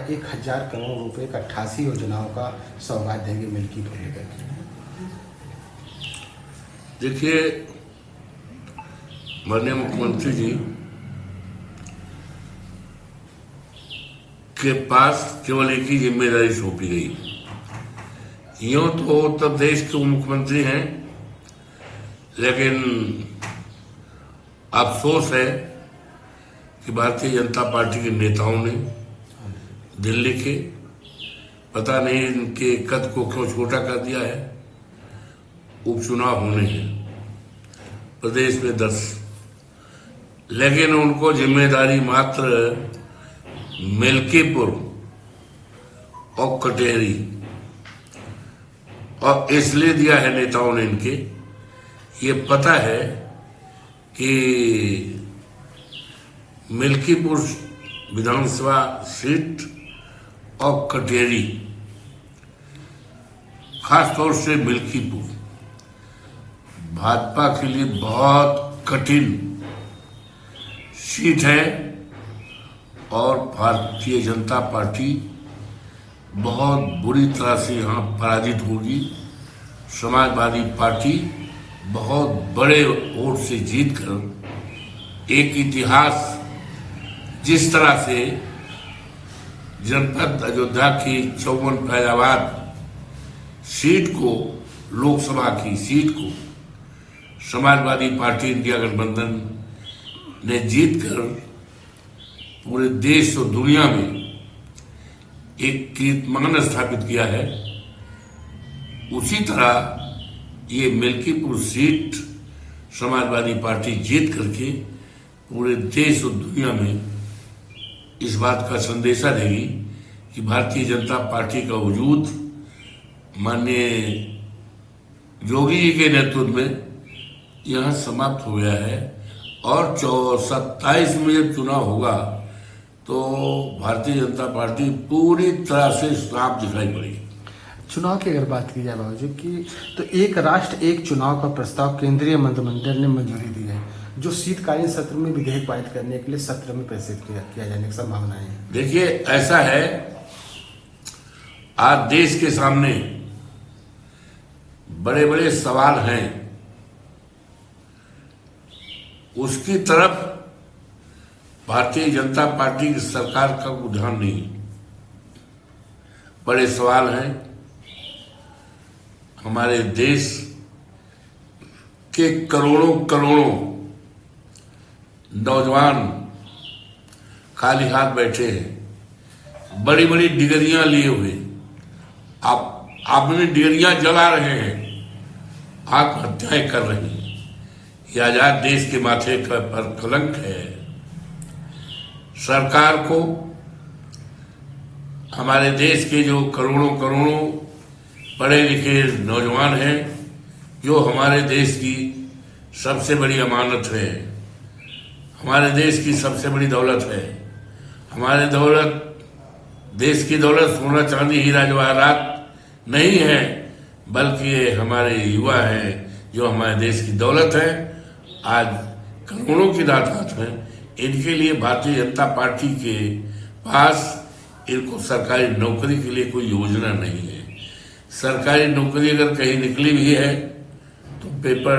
1,000 करोड़ रुपए का 88 योजनाओं का सौगात देंगे मिल्की को लेकर। देखिए, माननीय मुख्यमंत्री जी के पास केवल एक ही जिम्मेदारी सौंपी गई। यूं तो उत्तर प्रदेश के मुख्यमंत्री हैं, लेकिन अफसोस है कि भारतीय जनता पार्टी के नेताओं ने दिल्ली के पता नहीं इनके कद को क्यों छोटा कर दिया है। उपचुनाव होने हैं प्रदेश में 10, लेकिन उनको जिम्मेदारी मात्र मिल्कीपुर और कटेहरी और इसलिए दिया है नेताओं ने इनके, ये पता है कि मिल्कीपुर विधानसभा सीट और कटेहरी, खासतौर से मिल्कीपुर भाजपा के लिए बहुत कठिन सीट है और भारतीय जनता पार्टी बहुत बुरी तरह से यहाँ पराजित होगी। समाजवादी पार्टी बहुत बड़े वोट से जीतकर एक इतिहास, जिस तरह से जनपद अयोध्या की 54 फैजाबाद सीट को, लोकसभा की सीट को समाजवादी पार्टी इंडिया गठबंधन ने जीतकर पूरे देश और दुनिया में एक कीर्तिमान स्थापित किया है, उसी तरह ये मिल्कीपुर सीट समाजवादी पार्टी जीत करके पूरे देश और दुनिया में इस बात का संदेशा देगी कि भारतीय जनता पार्टी का वजूद माननीय योगी जी के नेतृत्व में यहाँ समाप्त हो गया है। और 27 में जब चुनाव होगा तो भारतीय जनता पार्टी पूरी तरह से साफ दिखाई पड़ेगी। चुनाव की अगर बात की जाए बाबूजी की, तो एक राष्ट्र एक चुनाव का प्रस्ताव केंद्रीय मंत्रिमंडल ने मंजूरी दी है, जो शीतकालीन सत्र में विधेयक पारित करने के लिए सत्र में प्रेषित किया जाने की संभावना है। देखिए, ऐसा है, आज देश के सामने बड़े बड़े सवाल हैं, उसकी तरफ भारतीय जनता पार्टी की सरकार का कोई ध्यान नहीं। बड़े सवाल हैं, हमारे देश के करोड़ों करोड़ों नौजवान खाली हाथ बैठे हैं, बड़ी बड़ी डिग्रियां लिए हुए, आप अपनी डिग्रियां जला रहे हैं, आत्महत्याएं कर रहे हैं। यह आजाद देश के माथे पर कलंक है। सरकार को हमारे देश के जो करोड़ों करोड़ों पढ़े लिखे नौजवान हैं, जो हमारे देश की सबसे बड़ी अमानत है, हमारे देश की सबसे बड़ी दौलत है। हमारे देश की दौलत सोना चांदी हीरा जवाहरात नहीं है, बल्कि ये हमारे युवा हैं जो हमारे देश की दौलत है। आज करोड़ों की तादाद में इनके लिए भारतीय जनता पार्टी के पास इनको सरकारी नौकरी के लिए कोई योजना नहीं है। सरकारी नौकरी अगर कहीं निकली भी है तो पेपर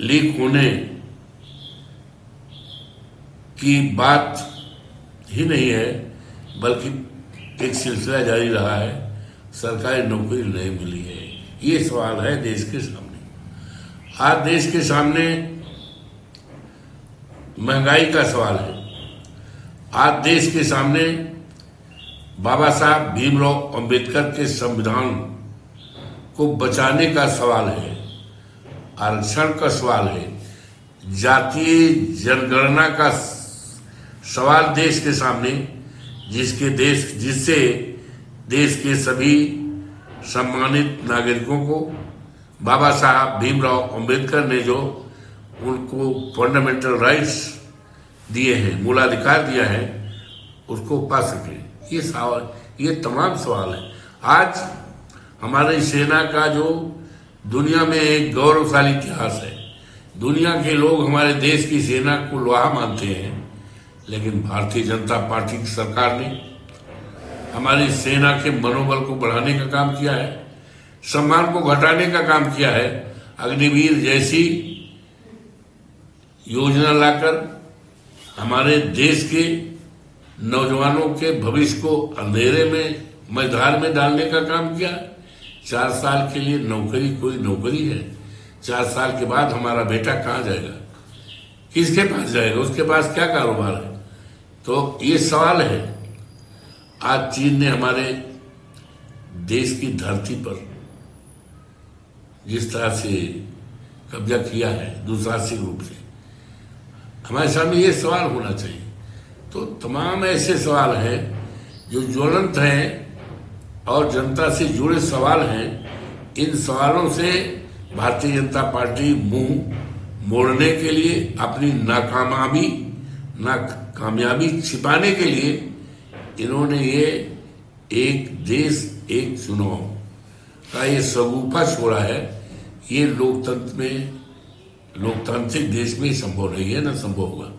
लीक होने की बात ही नहीं है, बल्कि एक सिलसिला जारी रहा है, सरकारी नौकरी नहीं मिली है। ये सवाल है देश के सामने। आज देश के सामने महंगाई का सवाल है। आज देश के सामने बाबा साहब भीमराव अंबेडकर के संविधान को बचाने का सवाल है, आरक्षण का सवाल है, जातीय जनगणना का सवाल देश के सामने, जिससे देश के सभी सम्मानित नागरिकों को बाबा साहब भीमराव अंबेडकर ने जो उनको फंडामेंटल राइट्स दिए हैं, मूलाधिकार दिया है, उसको पा सके। ये तमाम सवाल है। आज हमारी सेना का जो दुनिया में एक गौरवशाली इतिहास है, दुनिया के लोग हमारे देश की सेना को लोहा मानते हैं, लेकिन भारतीय जनता पार्टी की सरकार ने हमारी सेना के मनोबल को बढ़ाने का काम किया है, सम्मान को घटाने का काम किया है। अग्निवीर जैसी योजना लाकर हमारे देश के नौजवानों के भविष्य को अंधेरे में मझधार में डालने का काम किया। 4 साल के लिए नौकरी कोई नौकरी है। 4 साल के बाद हमारा बेटा कहाँ जाएगा, किसके पास जाएगा, उसके पास क्या कारोबार है? तो ये सवाल है। आज चीन ने हमारे देश की धरती पर जिस तरह से कब्जा किया है दुशासिक रूप से, हमारे सामने ये सवाल होना चाहिए। तो तमाम ऐसे सवाल हैं जो ज्वलंत हैं और जनता से जुड़े सवाल हैं। इन सवालों से भारतीय जनता पार्टी मुंह मोड़ने के लिए, अपनी नाकामयाबी छिपाने के लिए इन्होंने ये एक देश एक चुनाव का ये सगुफा छोड़ा है। ये लोकतंत्र में, लोकतांत्रिक देश में संभव नहीं है, ना संभव होगा।